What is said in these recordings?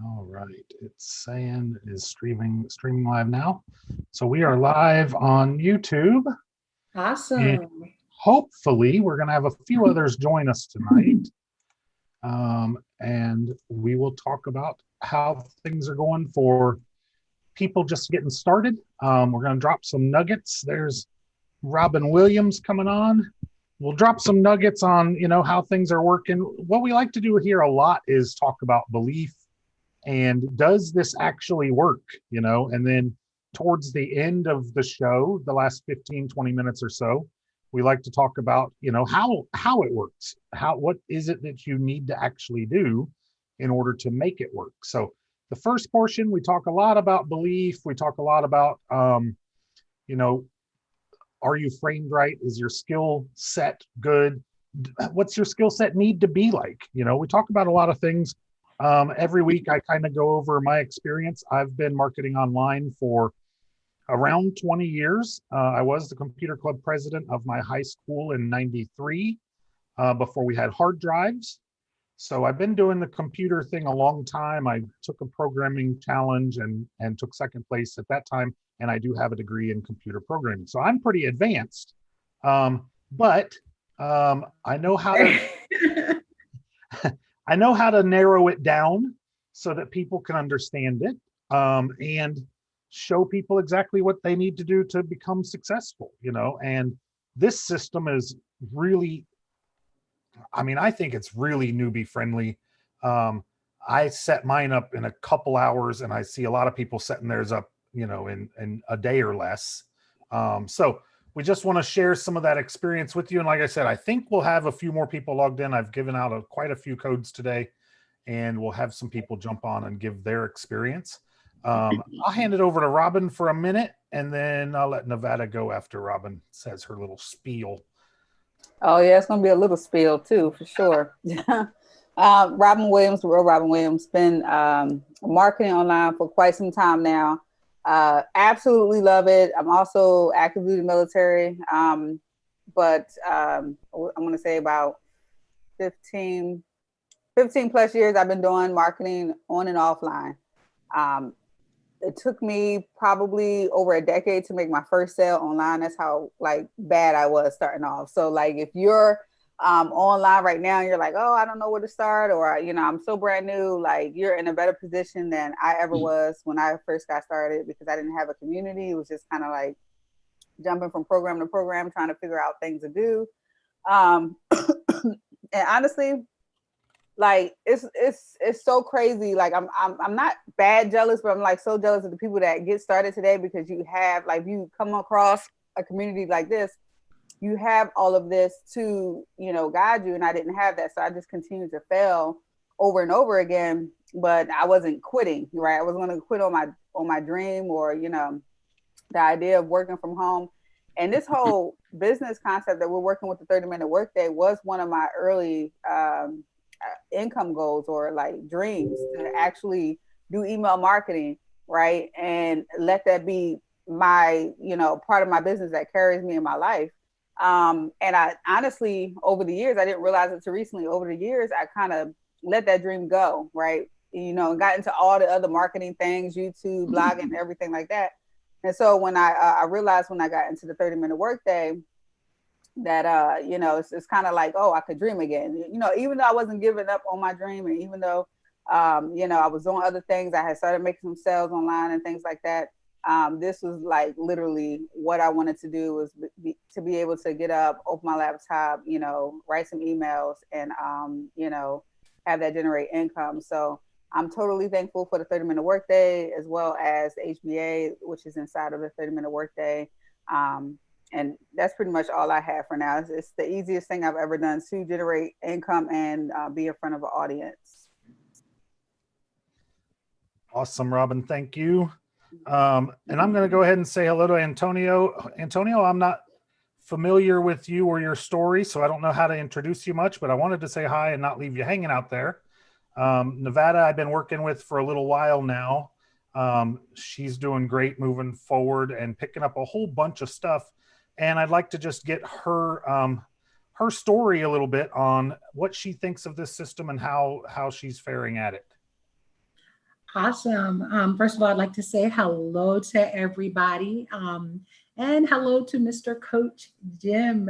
All right, it's saying it is streaming live now. So we are live on YouTube, and Awesome. hopefully we're going to have a few others join us tonight. And we will talk about how things are going for people just getting started. We're going to drop some nuggets. There's Robin Williams coming on. We'll drop some nuggets on, how things are working. What we like to do here a lot is talk about belief and does this actually work, and then towards the end of the show, the last 15, 20 minutes or so, we like to talk about, how it works. What is it that you need to actually do in order to make it work? So the first portion, we talk a lot about belief. We talk a lot about, you know, are you framed right? Is your skill set good? What's your skill set need to be like? We talk about a lot of things. Every week, I kind of go over my experience. I've been marketing online for around 20 years. I was the computer club president of my high school in 93 before we had hard drives. So I've been doing the computer thing a long time. I took a programming challenge and took second place at that time. And I do have a degree in computer programming. So I'm pretty advanced. But I know how to I know how to narrow it down so that people can understand it, and show people exactly what they need to do to become successful, and this system is really, I think it's really newbie friendly. I set mine up in a couple hours and I see a lot of people setting theirs up, in a day or less. So we just want to share some of that experience with you. And like I said, I think we'll have a few more people logged in. I've given out quite a few codes today, and we'll have some people jump on and give their experience. I'll hand it over to Robin for a minute, and then I'll let Nevada go after Robin says her little spiel. Oh yeah, it's gonna be a little spill too, for sure. Robin Williams, real Robin Williams, been marketing online for quite some time now. Absolutely love it. I'm also active duty military, but I'm going to say about 15 plus years I've been doing marketing on and offline. It took me probably over a decade to make my first sale online. That's how bad I was starting off. So if you're online right now and you're like, oh, I don't know where to start, or I'm so brand new, you're in a better position than I ever was when I first got started, because I didn't have a community. It was just kind of like jumping from program to program, trying to figure out things to do. And honestly, it's so crazy. I'm not bad jealous, but I'm so jealous of the people that get started today, because you have you come across a community like this, you have all of this to guide you, and I didn't have that, so I just continued to fail over and over again. But I wasn't quitting, right? I wasn't going to quit on my dream, or the idea of working from home. And this whole business concept that we're working with, the 30-minute workday, was one of my early income goals, or dreams, to actually do email marketing, right? And let that be my part of my business that carries me in my life. And I honestly, over the years, I didn't realize it too recently, over the years, I kind of let that dream go, right? And got into all the other marketing things, YouTube, blogging, everything like that. And so when I realized, when I got into the 30-minute workday, that it's kind of like, oh, I could dream again, even though I wasn't giving up on my dream, and even though I was doing other things, I had started making some sales online and things like that. This was literally what I wanted to do, was to be able to get up, open my laptop, write some emails, and have that generate income. So I'm totally thankful for the 30-minute workday, as well as HBA, which is inside of the 30-minute workday. And that's pretty much all I have for now. It's the easiest thing I've ever done to generate income and be in front of an audience. Awesome, Robin. Thank you. And I'm going to go ahead and say hello to Antonio. Antonio, I'm not familiar with you or your story, so I don't know how to introduce you much, but I wanted to say hi and not leave you hanging out there. Nevada, I've been working with for a little while now. She's doing great moving forward and picking up a whole bunch of stuff. And I'd like to just get her her story a little bit on what she thinks of this system and how she's faring at it. Awesome. First of all, I'd like to say hello to everybody, and hello to Mr. Coach Jim.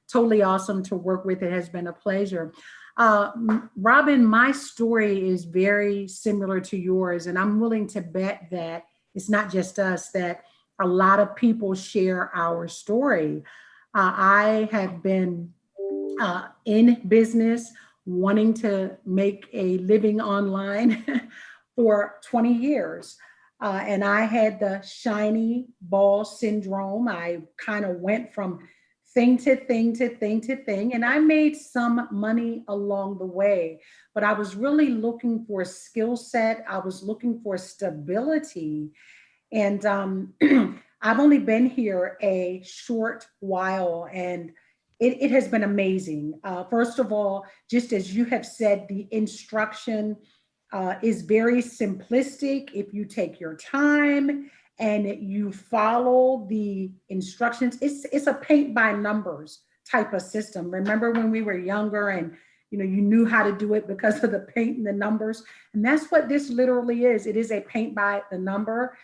Totally awesome to work with. It has been a pleasure. Robin, my story is very similar to yours, and I'm willing to bet that it's not just us, that a lot of people share our story. I have been in business, wanting to make a living online for 20 years. And I had the shiny ball syndrome. I kind of went from thing to thing to thing to thing, and I made some money along the way. But I was really looking for a skill set. I was looking for stability. And I've only been here a short while, and it has been amazing. First of all, just as you have said, the instruction is very simplistic. If you take your time and you follow the instructions, it's a paint by numbers type of system. Remember when we were younger and you knew how to do it because of the paint and the numbers? And that's what this literally is. It is a paint by the number.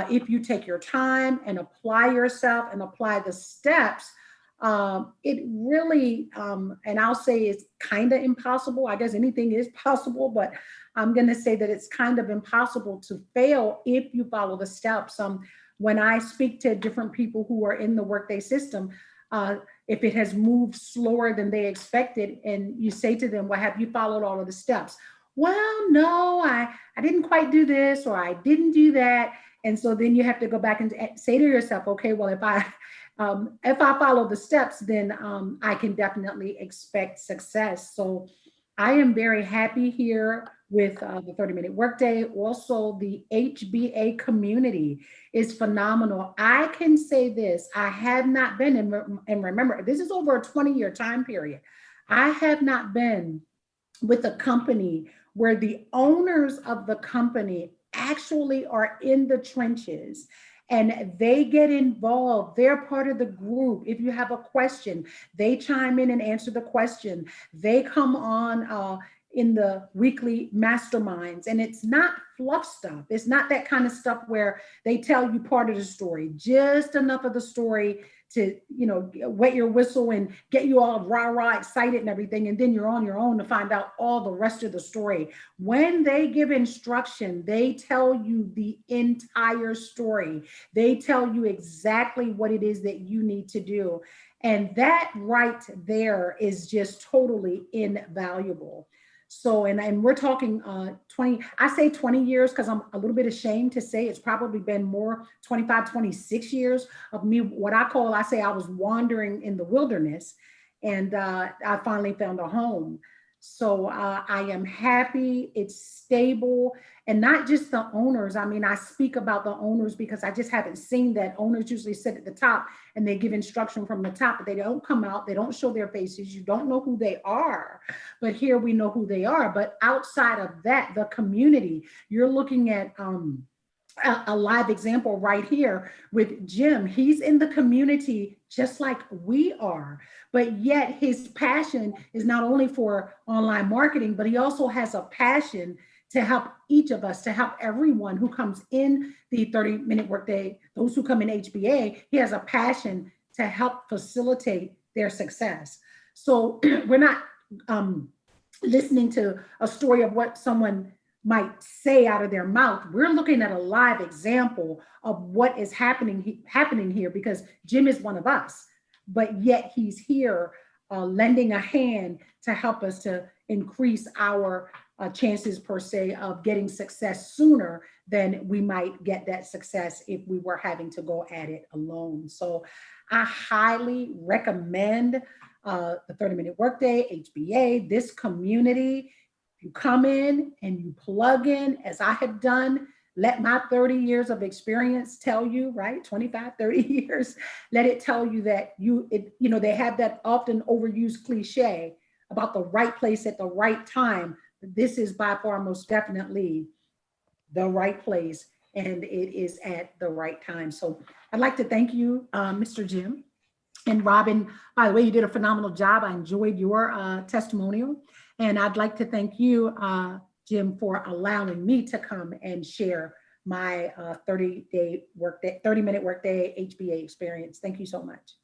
If you take your time and apply yourself and apply the steps, it really, and I'll say it's kind of impossible. I guess anything is possible, but I'm going to say that it's kind of impossible to fail if you follow the steps. When I speak to different people who are in the Workday system, if it has moved slower than they expected, and you say to them, well, have you followed all of the steps? Well, no, I didn't quite do this, or I didn't do that. And so then you have to go back and say to yourself, okay, well, if I follow the steps, then I can definitely expect success. So I am very happy here with the 30-Minute Workday. Also, the HBA community is phenomenal. I can say this, I have not been, and remember, this is over a 20-year time period. I have not been with a company where the owners of the company actually are in the trenches and they get involved. They're part of the group. If you have a question, they chime in and answer the question. They come on in the weekly masterminds, and it's not fluff stuff. It's not that kind of stuff where they tell you part of the story, just enough of the story to, wet your whistle and get you all rah-rah excited and everything. And then you're on your own to find out all the rest of the story. When they give instruction, they tell you the entire story. They tell you exactly what it is that you need to do. And that right there is just totally invaluable. So, and we're talking 20, I say 20 years because I'm a little bit ashamed to say it's probably been more, 25, 26 years of me, what I say I was wandering in the wilderness, and I finally found a home. So I am happy, it's stable, and not just the owners. I mean, I speak about the owners because I just haven't seen that. Owners usually sit at the top and they give instruction from the top, but they don't come out, they don't show their faces, you don't know who they are. But here we know who they are. But outside of that, the community, you're looking at a live example right here with Jim. He's in the community just like we are, but yet his passion is not only for online marketing, but he also has a passion to help each of us, to help everyone who comes in the 30-Minute Workday, those who come in HBA. He has a passion to help facilitate their success. So we're not listening to a story of what someone might say out of their mouth. We're looking at a live example of what is happening here, because Jim is one of us, but yet he's here lending a hand to help us to increase our chances per se of getting success sooner than we might get that success if we were having to go at it alone. So I highly recommend the 30-Minute Workday, HBA, this community. You come in and you plug in, as I have done. Let my 30 years of experience tell you, right? 25, 30 years, let it tell you that they have that often overused cliche about the right place at the right time. This is by far most definitely the right place, and it is at the right time. So I'd like to thank you, Mr. Jim, And Robin, by the way, you did a phenomenal job. I enjoyed your testimonial. And I'd like to thank you, Jim, for allowing me to come and share my 30-minute workday HBA experience. Thank you so much.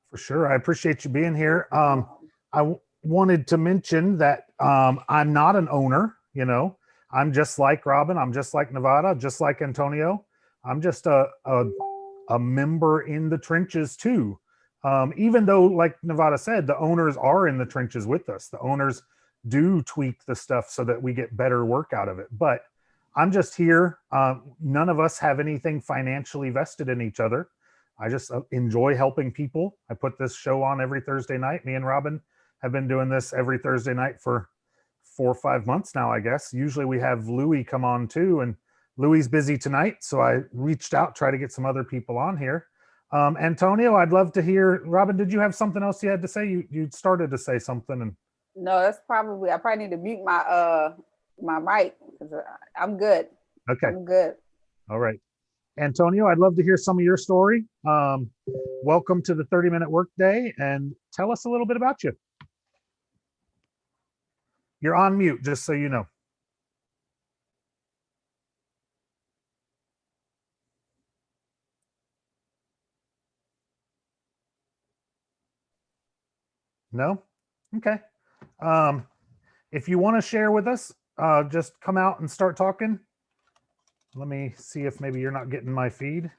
For sure. I appreciate you being here. Wanted to mention that I'm not an owner, you know. I'm just like Robin. I'm just like Nevada, just like Antonio. I'm just a member in the trenches too. Even though, like Nevada said, the owners are in the trenches with us. The owners do tweak the stuff so that we get better work out of it. But I'm just here. None of us have anything financially vested in each other. I just enjoy helping people. I put this show on every Thursday night. Me and Robin have been doing this every Thursday night for 4 or 5 months now, I guess. Usually we have Louis come on too, and Louis busy tonight. So I reached out, try to get some other people on here. Antonio, I'd love to hear. Robin, did you have something else you had to say? You started to say something. And no, that's probably, I probably need to mute my my mic because I'm good. Okay. I'm good. All right. Antonio, I'd love to hear some of your story. Welcome to the 30-minute workday, and tell us a little bit about you. You're on mute, just so you know. No? Okay. If you want to share with us, just come out and start talking. Let me see if maybe you're not getting my feed.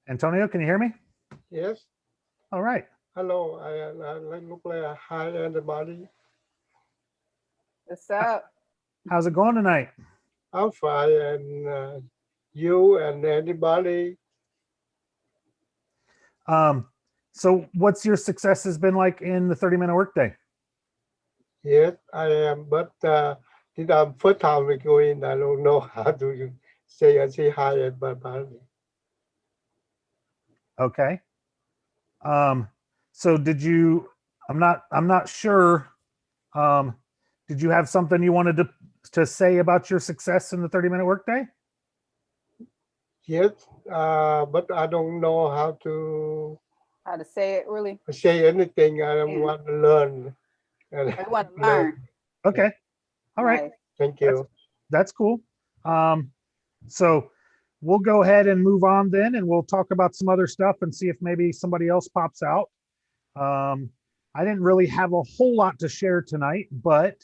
Antonio, can you hear me? Yes. All right. Hello. I look like hi everybody. What's up? How's it going tonight? I'm fine, and you and anybody. So what's your success has been like in the 30-minute workday? Yes, I am. But this is first time we go in. I don't know how to say hi everybody. Okay. So did you? I'm not sure. Did you have something you wanted to say about your success in the 30-minute workday? Yes, but I don't know how to say it really. say anything. I don't want to learn. I want to learn. Okay. All right. Nice. Thank you. That's cool. So we'll go ahead and move on then, and we'll talk about some other stuff and see if maybe somebody else pops out. I didn't really have a whole lot to share tonight, but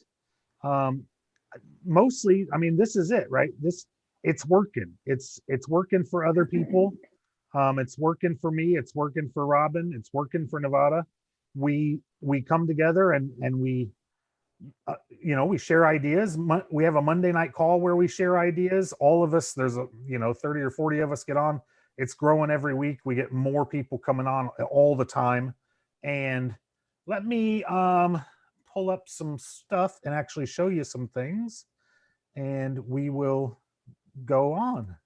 mostly, I mean, this is it, right? It's working. It's working for other people. It's working for me. It's working for Robin. It's working for Nevada. We come together and we we share ideas. We have a Monday night call where we share ideas. All of us, there's 30 or 40 of us get on. It's growing every week. We get more people coming on all the time. And let me pull up some stuff and actually show you some things, and we will go on.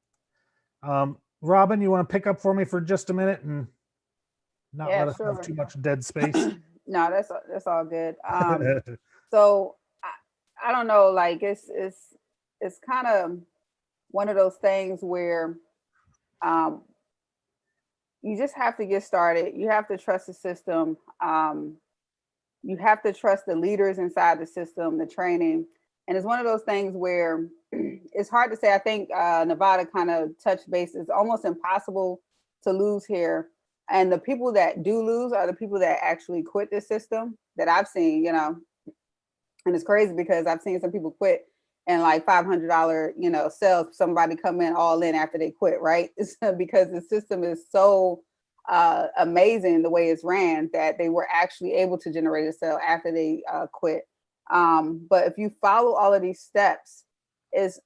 Robin, you want to pick up for me for just a minute and not let us have too much dead space? No, that's all good. So I don't know, like it's kind of one of those things where you just have to get started. You have to trust the system. You have to trust the leaders inside the system, the training. And it's one of those things where it's hard to say. I think Nevada kind of touched base. It's almost impossible to lose here. And the people that do lose are the people that actually quit this system that I've seen, And it's crazy because I've seen some people quit and like $500, sales, somebody come in all in after they quit, right? It's because the system is so amazing the way it's ran that they were actually able to generate a sale after they quit. But if you follow all of these steps, it's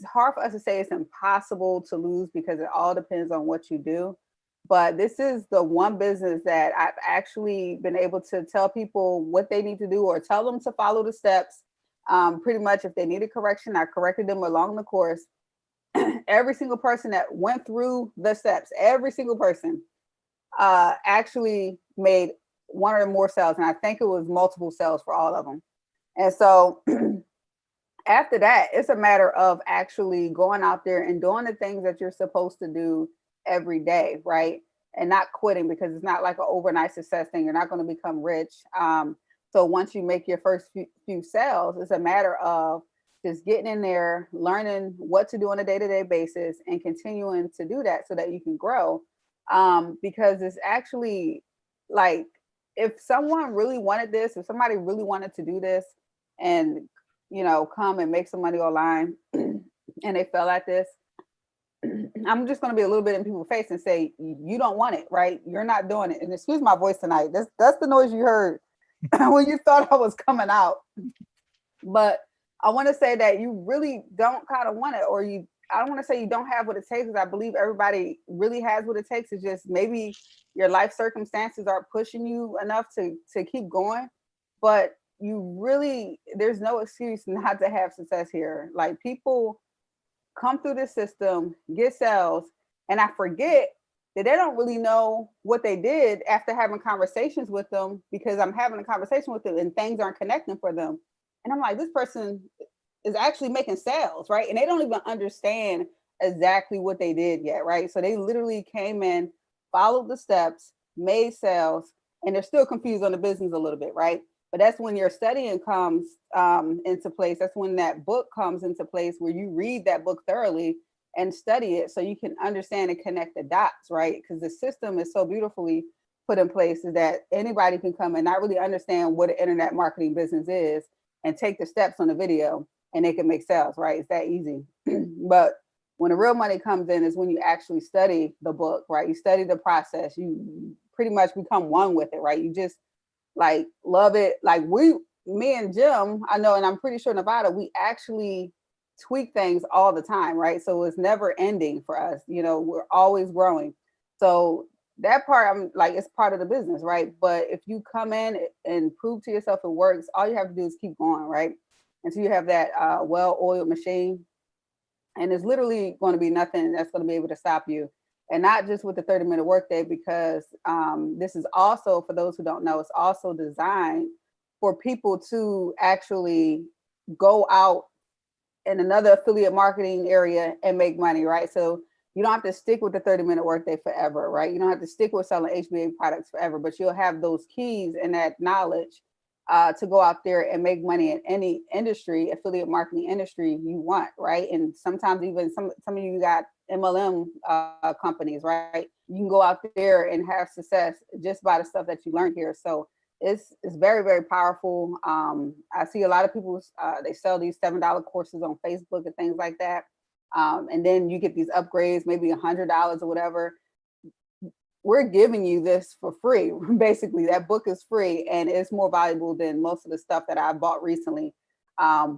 hard for us to say it's impossible to lose because it all depends on what you do. But this is the one business that I've actually been able to tell people what they need to do or tell them to follow the steps. Pretty much if they needed correction, I corrected them along the course. Every single person that went through the steps, every single person actually made one or more cells, and I think it was multiple cells for all of them. And so after that, it's a matter of actually going out there and doing the things that you're supposed to do every day, right? And not quitting, because it's not like an overnight success thing. You're not going to become rich. So once you make your first few sales, it's a matter of just getting in there, learning what to do on a day-to-day basis, and continuing to do that so that you can grow. Because it's actually like, if someone really wanted this, if somebody really wanted to do this and, you know, come and make some money online and they fell at this, I'm just going to be a little bit in people's face and say, you don't want it, right? You're not doing it. And excuse my voice tonight. That's the noise you heard when you thought I was coming out. But I want to say that you really don't kind of want it, or I don't want to say you don't have what it takes, because I believe everybody really has what it takes. It's just maybe your life circumstances are pushing you enough to keep going. But you really, there's no excuse not to have success here. Like, people come through the system, get sales, and I forget that they don't really know what they did after having conversations with them, because I'm having a conversation with them and things aren't connecting for them. And I'm like, this person is actually making sales, right? And they don't even understand exactly what they did yet, right? So they literally came in, followed the steps, made sales, and they're still confused on the business a little bit, right? But that's when your studying comes into place. That's when that book comes into place, where you read that book thoroughly and study it so you can understand and connect the dots, right? Because the system is so beautifully put in place, is that anybody can come and not really understand what an internet marketing business is and take the steps on the video, and they can make sales, right? It's that easy. But when the real money comes in is when you actually study the book, right? You study the process. You pretty much become one with it, right? You just like love it. Like me and Jim, I know, and I'm pretty sure Nevada, we actually tweak things all the time, right? So it's never ending for us. You know, we're always growing. So that part, I'm like, it's part of the business, right? But if you come in and prove to yourself it works, all you have to do is keep going, right? Until you have that well-oiled machine. And it's literally going to be nothing that's going to be able to stop you. And not just with the 30-minute workday, because this is also, for those who don't know, it's also designed for people to actually go out in another affiliate marketing area and make money, right? So you don't have to stick with the 30-minute workday forever, right? You don't have to stick with selling HBA products forever, but you'll have those keys and that knowledge to go out there and make money in any industry, affiliate marketing industry you want, right? And sometimes even some of you got MLM companies, right? You can go out there and have success just by the stuff that you learned here. So it's very, very powerful. I see a lot of people, they sell these $7 courses on Facebook and things like that. And then you get these upgrades, maybe $100 or whatever. We're giving you this for free. Basically, that book is free, and it's more valuable than most of the stuff that I bought recently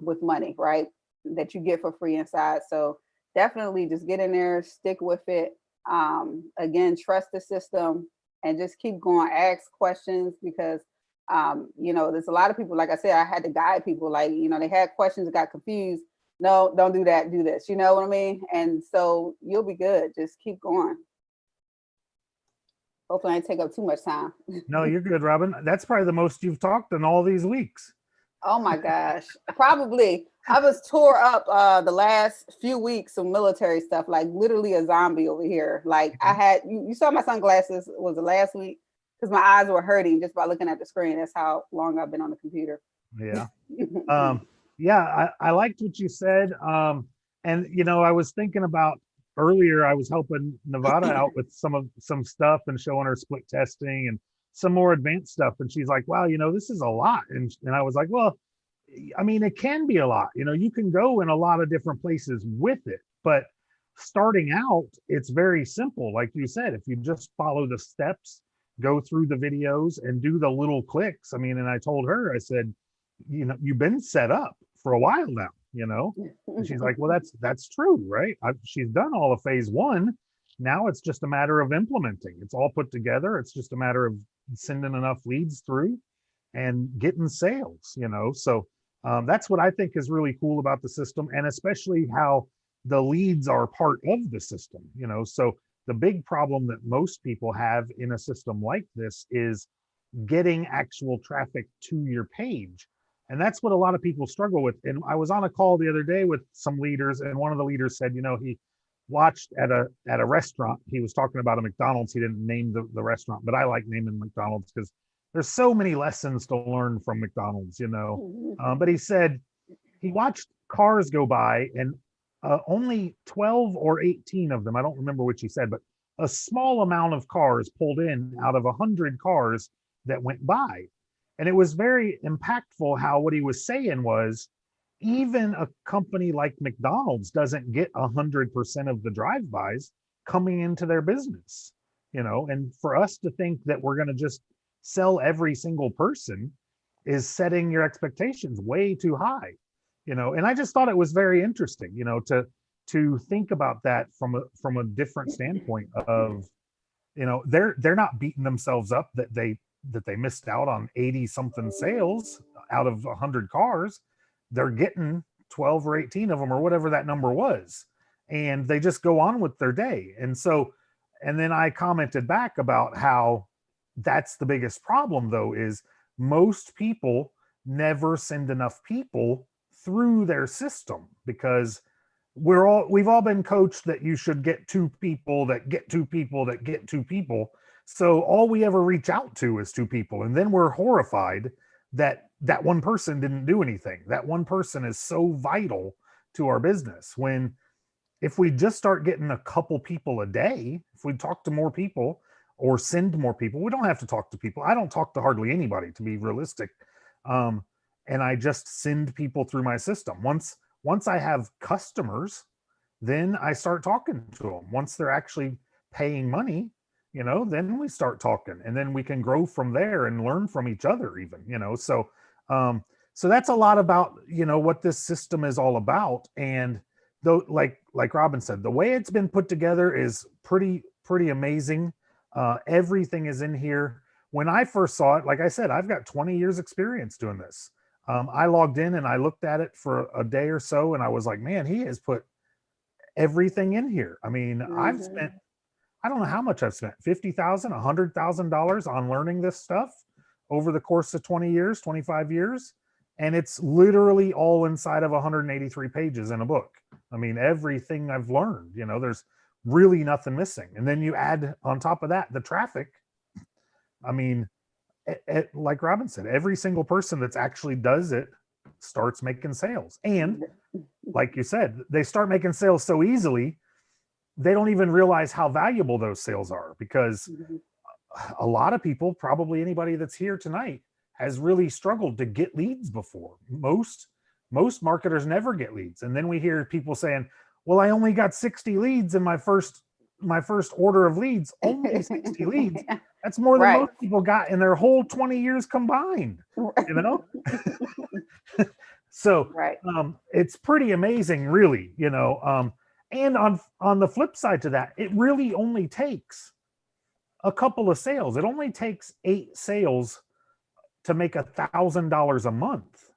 with money, right? That you get for free inside. So definitely just get in there, stick with it. Again, trust the system and just keep going, ask questions, because you know, there's a lot of people, like I said, I had to guide people, like, you know, they had questions, got confused. No, don't do that, do this. You know what I mean? And so you'll be good. Just keep going. Hopefully I didn't take up too much time. No, you're good, Robin. That's probably the most you've talked in all these weeks. Oh my gosh. Probably. I was tore up the last few weeks of military stuff, like literally a zombie over here. Like I had, you saw my sunglasses, was the last week, because my eyes were hurting just by looking at the screen. That's how long I've been on the computer. Yeah. Yeah, I liked what you said. And, you know, I was thinking about earlier, I was helping Nevada out with some stuff and showing her split testing and some more advanced stuff. And she's like, wow, you know, this is a lot. And I was like, well, I mean, it can be a lot. You know, you can go in a lot of different places with it. But starting out, it's very simple. Like you said, if you just follow the steps, go through the videos and do the little clicks. I mean, and I told her, I said, you know, you've been set up for a while now, you know? And she's like, well, that's true, right? She's done all of phase one. Now it's just a matter of implementing. It's all put together. It's just a matter of sending enough leads through and getting sales, you know? So that's what I think is really cool about the system, and especially how the leads are part of the system, you know? So the big problem that most people have in a system like this is getting actual traffic to your page. And that's what a lot of people struggle with. And I was on a call the other day with some leaders, and one of the leaders said, he watched at a restaurant. He was talking about a McDonald's. He didn't name the restaurant, but I like naming McDonald's because there's so many lessons to learn from McDonald's, But he said he watched cars go by, and only 12 or 18 of them, I don't remember which he said, but a small amount of cars pulled in out of 100 cars that went by. And it was very impactful how what he was saying was, even a company like McDonald's doesn't get 100% of the drive-bys coming into their business, and for us to think that we're going to just sell every single person is setting your expectations way too high, and I just thought it was very interesting, to think about that from a different standpoint of, they're not beating themselves up that they missed out on 80 something sales out of 100 cars. They're getting 12 or 18 of them or whatever that number was, and they just go on with their day. And then I commented back about how that's the biggest problem, though, is most people never send enough people through their system, because we've all been coached that you should get 2 people that get 2 people that get 2 people. So all we ever reach out to is 2 people. And then we're horrified that one person didn't do anything. That one person is so vital to our business. When if we just start getting a couple people a day, if we talk to more people or send more people, we don't have to talk to people. I don't talk to hardly anybody, to be realistic. And I just send people through my system. Once I have customers, then I start talking to them. Once they're actually paying money, then we start talking, and then we can grow from there and learn from each other even, so that's a lot about, what this system is all about. And though, like Robin said, the way it's been put together is pretty amazing. Everything is in here. When I first saw it, like I said, I've got 20 years experience doing this. I logged in and I looked at it for a day or so, and I was like, man, he has put everything in here. I mean, I've spent, I don't know how much I've spent, $50,000, $100,000 on learning this stuff over the course of 20 years, 25 years. And it's literally all inside of 183 pages in a book. I mean, everything I've learned, there's really nothing missing. And then you add on top of that, the traffic. I mean, like Robin said, every single person that's actually does it starts making sales. And like you said, they start making sales so easily, they don't even realize how valuable those sales are, because a lot of people, probably anybody that's here tonight, has really struggled to get leads before. Most marketers never get leads. And then we hear people saying, well, I only got 60 leads in my first order of leads. Only 60 leads. That's more than most people got in their whole 20 years combined, So it's pretty amazing, really, and on the flip side to that, it really only takes a couple of sales. It only takes 8 sales to make $1,000 a month,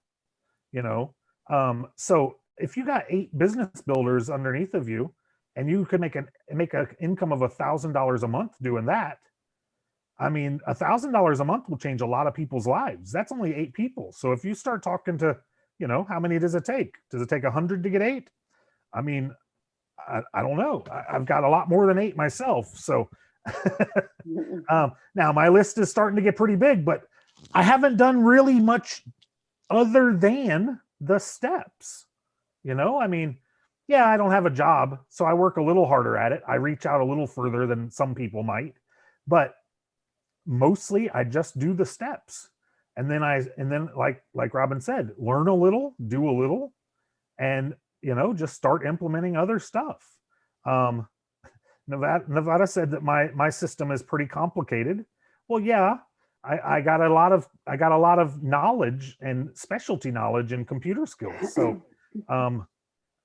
so if you got 8 business builders underneath of you, and you could make an income of $1,000 a month doing that, I mean, $1,000 a month will change a lot of people's lives. That's only 8 people. So if you start talking to, how many does it take? Does it take 100 to get 8? I mean, I don't know. I've got a lot more than 8 myself. So now my list is starting to get pretty big, but I haven't done really much other than the steps. I mean, yeah, I don't have a job, so I work a little harder at it. I reach out a little further than some people might, but mostly I just do the steps. And then like Robin said, learn a little, do a little, and just start implementing other stuff. Nevada said that my system is pretty complicated. Well, yeah, I got a lot of knowledge and specialty knowledge and computer skills. So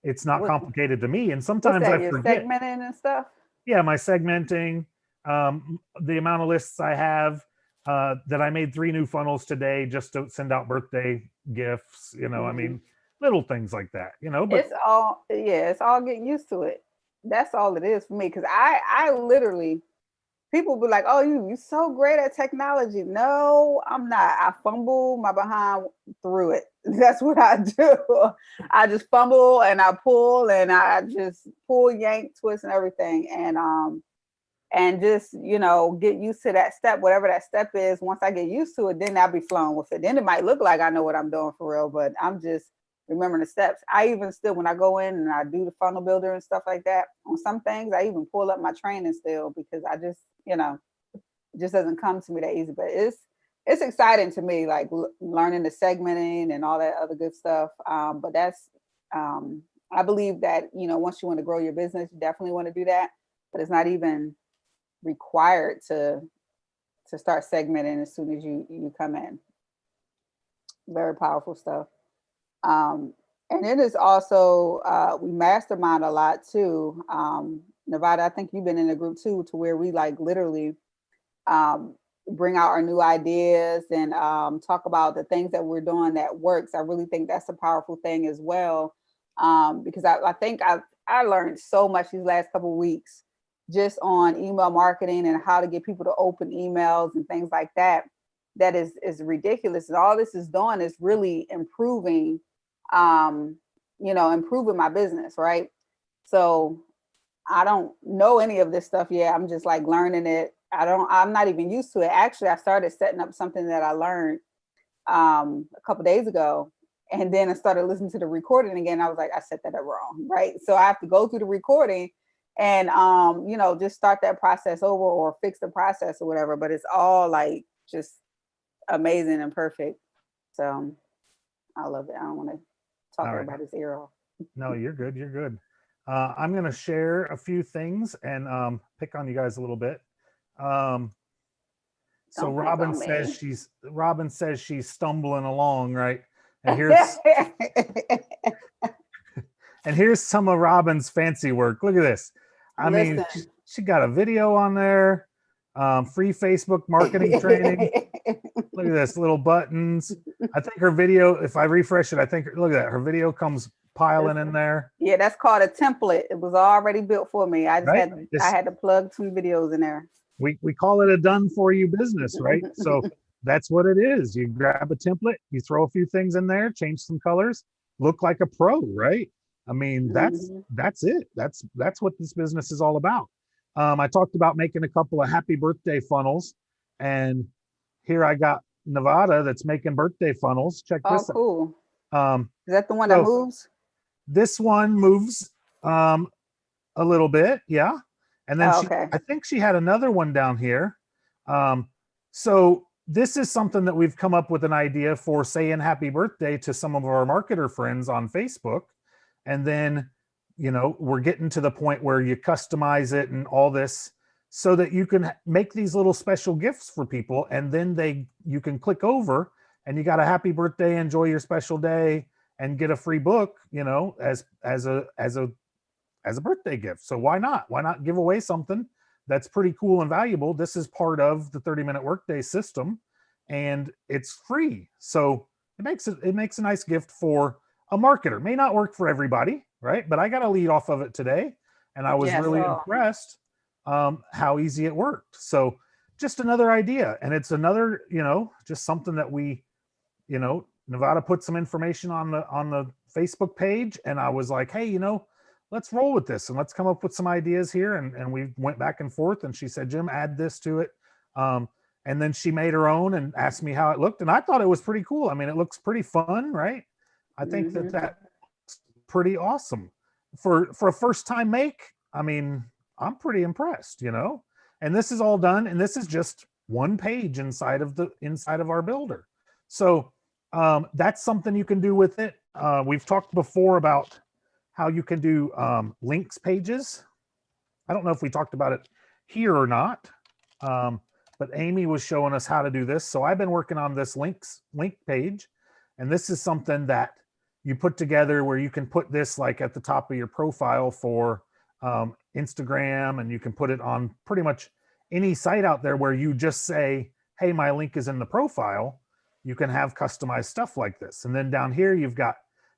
it's not complicated to me. And sometimes I forget. Segmenting and stuff. Yeah, my segmenting, the amount of lists I have, that I made 3 new funnels today just to send out birthday gifts. I mean, little things like that. But it's all getting used to it. That's all it is for me, because I literally people be like, oh, you so great at technology. No, I'm not. I fumble my behind through it. That's what I do. I just fumble and I pull and I just pull, yank, twist and everything. And just, you know, get used to that step, whatever that step is. Once I get used to it, then I'll be flowing with it. Then it might look like I know what I'm doing for real, but I'm just remembering the steps. I even still, when I go in and I do the funnel builder and stuff like that, on some things, I even pull up my training still because I just, you know, it just doesn't come to me that easy. But it's exciting to me, like learning the segmenting and all that other good stuff. But that's, I believe that, you know, once you want to grow your business, you definitely want to do that, but it's not even required to start segmenting as soon as you come in. Very powerful stuff. And it is also, we mastermind a lot too. Nevada, I think you've been in a group too, to where we like literally bring out our new ideas and talk about the things that we're doing that works. I really think that's a powerful thing as well. Because I think I learned so much these last couple of weeks just on email marketing and how to get people to open emails and things like that. That is ridiculous. And all this is doing is really improving, improving my business, right? So I don't know any of this stuff yet. I'm just like learning it. I'm not even used to it. Actually, I started setting up something that I learned a couple of days ago. And then I started listening to the recording again. I was like, I set that up wrong, right? So I have to go through the recording and, just start that process over or fix the process or whatever. But it's all like just amazing and perfect. So I love it. I don't want to talk everybody's ear off. No, you're good. You're good. I'm going to share a few things and pick on you guys a little bit. So Robin says she's stumbling along, right? And here's some of Robin's fancy work. Look at this. I mean, she got a video on there, free Facebook marketing training. Look at this, little buttons. I think her video, if I refresh it, look at that. Her video comes piling in there. Yeah, that's called a template. It was already built for me. I had to plug some videos in there. We call it a done for you business, right? So that's what it is. You grab a template, you throw a few things in there, change some colors, look like a pro, right? I mean, that's it. That's what this business is all about. I talked about making a couple of happy birthday funnels, and here I got Nevada that's making birthday funnels. Check this out. Oh, cool. Is that the one that moves? This one moves a little bit, yeah. And then I think she had another one down here. So this is something that we've come up with an idea for saying happy birthday to some of our marketer friends on Facebook. And then, we're getting to the point where you customize it and all this so that you can make these little special gifts for people. And then you can click over and you got a happy birthday, enjoy your special day, and get a free book, as a birthday gift. So why not? Why not give away something that's pretty cool and valuable? This is part of the 30-minute workday system, and it's free. So it makes a nice gift for a marketer. May not work for everybody, right? But I got a lead off of it today, and I was really impressed how easy it worked. So just another idea, and it's another, just something that we, Nevada put some information on the Facebook page, and I was like, hey, let's roll with this and let's come up with some ideas here. And we went back and forth, and she said, Jim, add this to it. And then she made her own and asked me how it looked. And I thought it was pretty cool. I mean, it looks pretty fun, right? I think that's pretty awesome for a first time make. I mean, I'm pretty impressed, and this is all done. And this is just one page inside of our builder. So that's something you can do with it. We've talked before about how you can do links pages. I don't know if we talked about it here or not, but Amy was showing us how to do this. So I've been working on this link page, and this is something that you put together where you can put this like at the top of your profile for Instagram, and you can put it on pretty much any site out there where you just say, hey, my link is in the profile. You can have customized stuff like this. And then down here, you've got,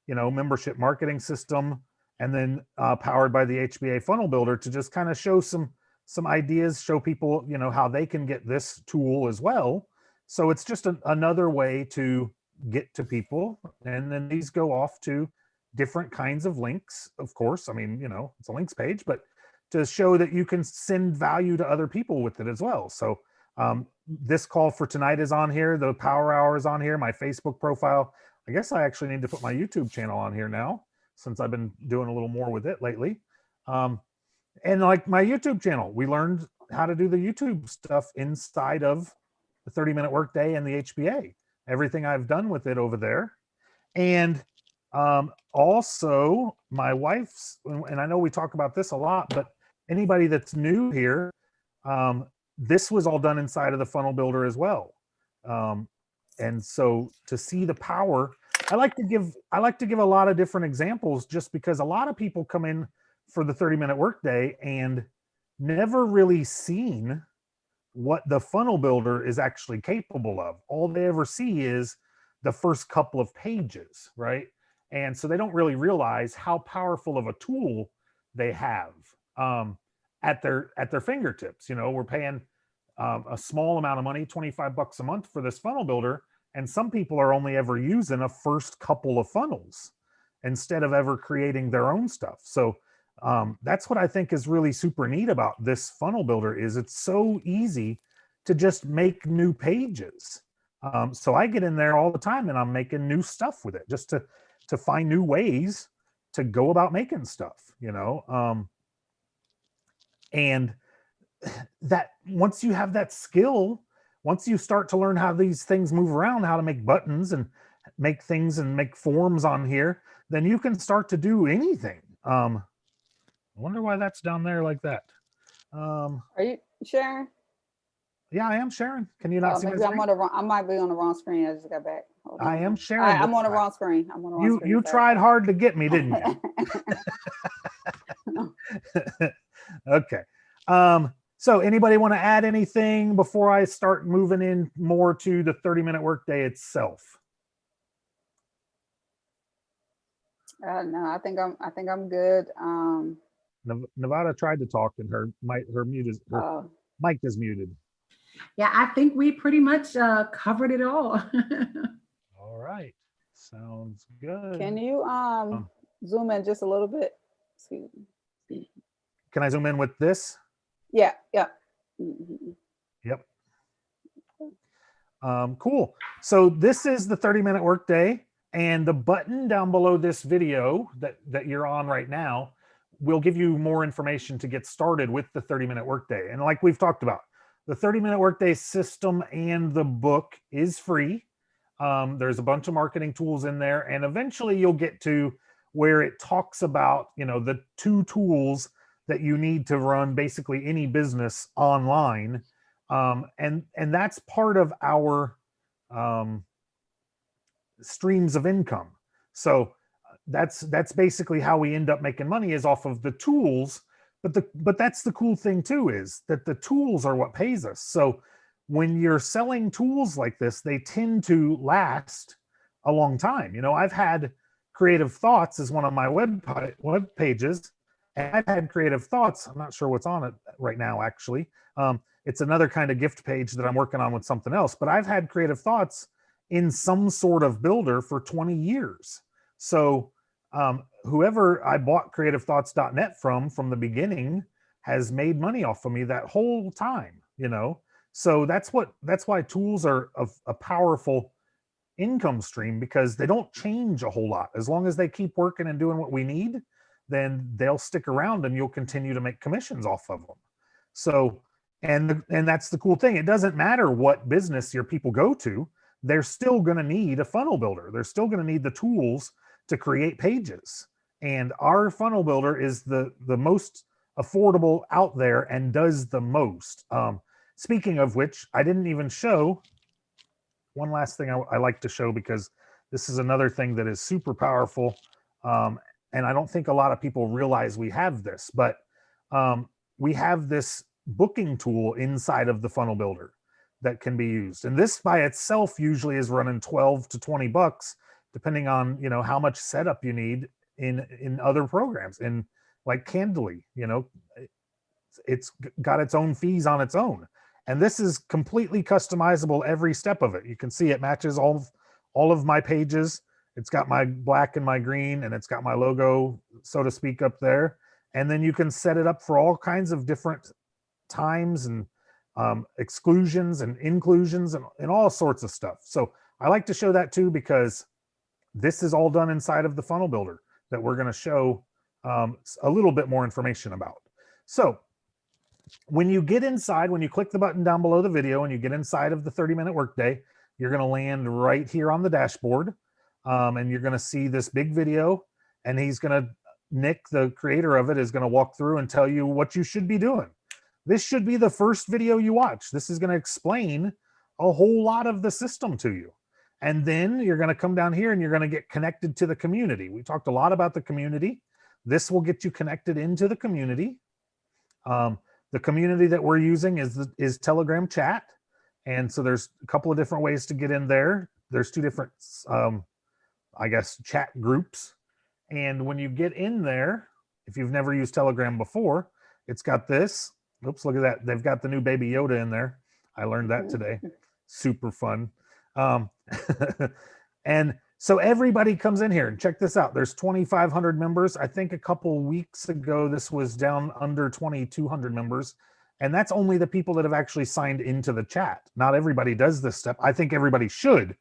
membership marketing system, and then powered by the HBA funnel builder to just kind of show some some ideas, show people, you know, how they can get this tool as well. So it's just another way to get to people. And then these go off to different kinds of links, of course. I mean, you know, it's a links page, but to show that you can send value to other people with it as well. So this call for tonight is on here. The power hour is on here. My Facebook profile. I guess I actually need to put my YouTube channel on here now, since I've been doing a little more with it lately. And like my YouTube channel, we learned how to do the YouTube stuff inside of the 30-minute workday and the HBA. Everything I've done with it over there. And also my wife's, and I know we talk about this a lot, but anybody that's new here, this was all done inside of the funnel builder as well. And so to see the power, I like to give a lot of different examples, just because a lot of people come in for the 30-minute workday and never really seen what the funnel builder is actually capable of. All they ever see is the first couple of pages, right? And so they don't really realize how powerful of a tool they have at their fingertips. You know, we're paying a small amount of money, $25 a month for this funnel builder, and some people are only ever using a first couple of funnels instead of ever creating their own stuff. So that's what I think is really super neat about this funnel builder, is it's so easy to just make new pages. So I get in there all the time and I'm making new stuff with it, just to find new ways to go about making stuff, you know. And that once you have that skill, once you start to learn how these things move around, how to make buttons and make things and make forms on here, then you can start to do anything. I wonder why that's down there like that. Are you sharing? Yeah, I am sharing. Can you not see maybe my I'm on the wrong, I might be on the wrong screen. I just got back. I am sharing. I'm on the wrong screen. I'm on the wrong screen. You tried hard to get me, didn't you? Okay. So anybody want to add anything before I start moving in more to the 30-minute workday itself? No, I think I'm good. Nevada tried to talk and her mic is muted. Yeah, I think we pretty much covered it all. All right, sounds good. Can you zoom in just a little bit? Excuse me. Can I zoom in with this? Yeah. Mm-hmm. Yep. Cool. So this is the 30-minute workday, and the button down below this video that you're on right now will give you more information to get started with the 30-minute workday. And like we've talked about, the 30-minute workday system and the book is free. There's a bunch of marketing tools in there, and eventually you'll get to where it talks about, you know, the 2 tools that you need to run basically any business online. And that's part of our streams of income. So that's basically how we end up making money, is off of the tools. But that's the cool thing too, is that the tools are what pays us. So when you're selling tools like this, they tend to last a long time. You know, I've had Creative Thoughts as one of my web pages, and I've had Creative Thoughts. I'm not sure what's on it right now, actually. It's another kind of gift page that I'm working on with something else, but I've had Creative Thoughts in some sort of builder for 20 years. So whoever I bought creativethoughts.net from the beginning has made money off of me that whole time, you know? So that's why tools are a powerful income stream, because they don't change a whole lot. As long as they keep working and doing what we need, then they'll stick around and you'll continue to make commissions off of them. So, and that's the cool thing. It doesn't matter what business your people go to, they're still going to need a funnel builder. They're still going to need the tools to create pages. And our funnel builder is the most affordable out there and does the most. Speaking of which, I didn't even show one last thing I like to show, because this is another thing that is super powerful. And I don't think a lot of people realize we have this, but we have this booking tool inside of the funnel builder that can be used. And this by itself usually is running 12 to 20 bucks, depending on, you know, how much setup you need in other programs, in like Candly, you know. it's got its own fees on its own. And this is completely customizable every step of it. You can see it matches all of my pages. It's got my black and my green, and it's got my logo, so to speak, up there. And then you can set it up for all kinds of different times and exclusions and inclusions and all sorts of stuff. So I like to show that too, because this is all done inside of the funnel builder that we're going to show a little bit more information about. So when you get inside, when you click the button down below the video and you get inside of the 30-minute workday, you're going to land right here on the dashboard. And you're going to see this big video, and Nick, the creator of it, is going to walk through and tell you what you should be doing. This should be the first video you watch. This is going to explain a whole lot of the system to you. And then you're going to come down here and you're going to get connected to the community. We talked a lot about the community. This will get you connected into the community. The community that we're using is Telegram chat. And so there's a couple of different ways to get in there. There's two different I guess, chat groups. And when you get in there, if you've never used Telegram before, it's got this. Oops, look at that. They've got the new Baby Yoda in there. I learned that today. Super fun. And so everybody comes in here, and check this out. There's 2,500 members. I think a couple weeks ago, this was down under 2,200 members. And that's only the people that have actually signed into the chat. Not everybody does this step. I think everybody should,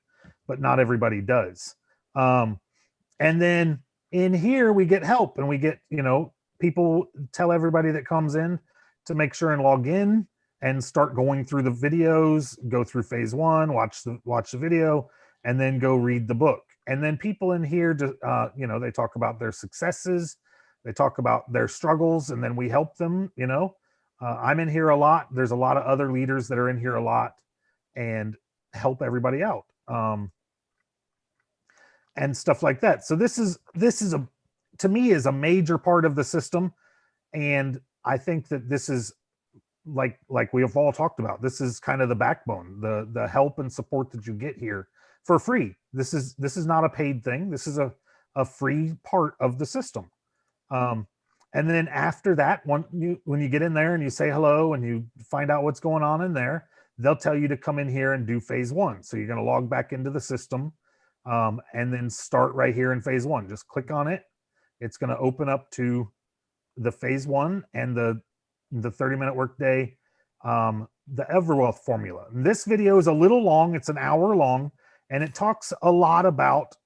but not everybody does. And then in here we get help, and we get, people tell everybody that comes in to make sure and log in and start going through the videos, go through phase one, watch the video, and then go read the book. And then people in here, they talk about their successes, they talk about their struggles, and then we help them. I'm in here a lot. There's a lot of other leaders that are in here a lot and help everybody out. And stuff like that. So this is to me is a major part of the system. And I think that this is like we have all talked about, this is kind of the backbone, the help and support that you get here for free. This is not a paid thing. This is a free part of the system. And then after that, when you get in there and you say hello and you find out what's going on in there, they'll tell you to come in here and do phase one. So you're going to log back into the system. And then start right here in phase one. Just click on it. It's going to open up to the phase one and the 30-minute workday, the Everwealth formula. And this video is a little long. It's an hour long, and it talks a lot about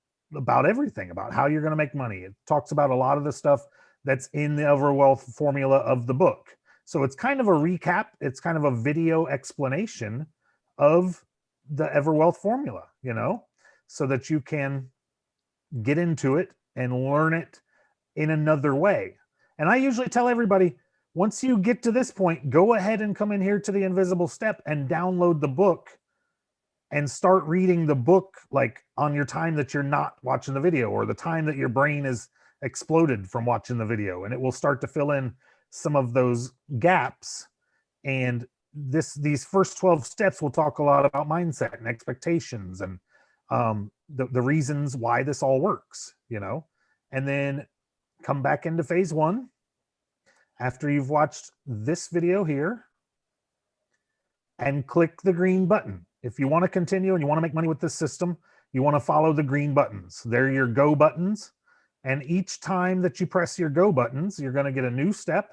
everything, about how you're going to make money. It talks about a lot of the stuff that's in the Everwealth formula of the book. So it's kind of a recap. It's kind of a video explanation of the Everwealth formula, so that you can get into it and learn it in another way. And I usually tell everybody, once you get to this point, go ahead and come in here to the invisible step and download the book and start reading the book, like on your time that you're not watching the video, or the time that your brain is exploded from watching the video, and it will start to fill in some of those gaps. And these first 12 steps will talk a lot about mindset and expectations and the reasons why this all works, and then come back into phase one after you've watched this video here and click the green button. If you want to continue and you want to make money with this system, you want to follow the green buttons. They're your go buttons. And each time that you press your go buttons, you're going to get a new step.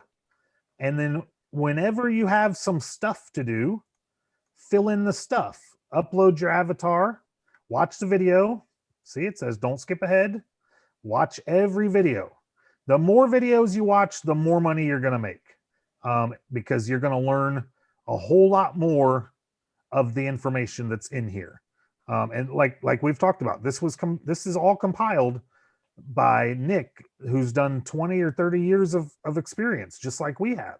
And then whenever you have some stuff to do, fill in the stuff, upload your avatar, watch the video. See, it says don't skip ahead. Watch every video. The more videos you watch, the more money you're going to make, because you're going to learn a whole lot more of the information that's in here. And like we've talked about, this is all compiled by Nick, who's done 20 or 30 years of experience, just like we have.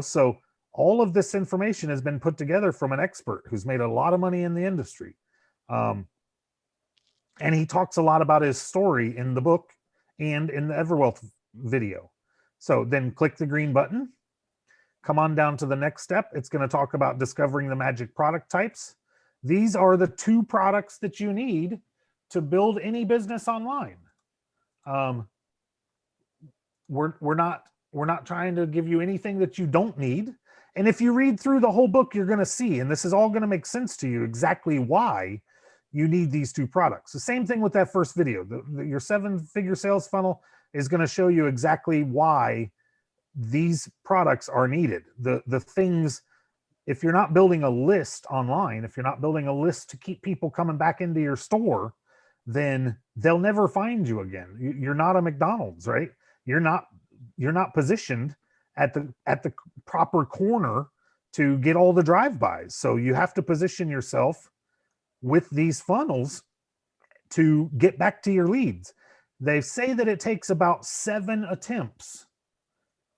So all of this information has been put together from an expert who's made a lot of money in the industry. And he talks a lot about his story in the book and in the Everwealth video. So then click the green button, come on down to the next step. It's going to talk about discovering the magic product types. These are the 2 products that you need to build any business online. We're not We're not trying to give you anything that you don't need. And if you read through the whole book, you're going to see, and this is all going to make sense to you, exactly why you need these two products. The same thing with that first video. Your 7-figure sales funnel is going to show you exactly why these products are needed. The things, if you're not building a list online, if you're not building a list to keep people coming back into your store, then they'll never find you again. You're not a McDonald's, right? You're not positioned at the proper corner to get all the drive-bys. So you have to position yourself with these funnels to get back to your leads. They say that it takes about 7 attempts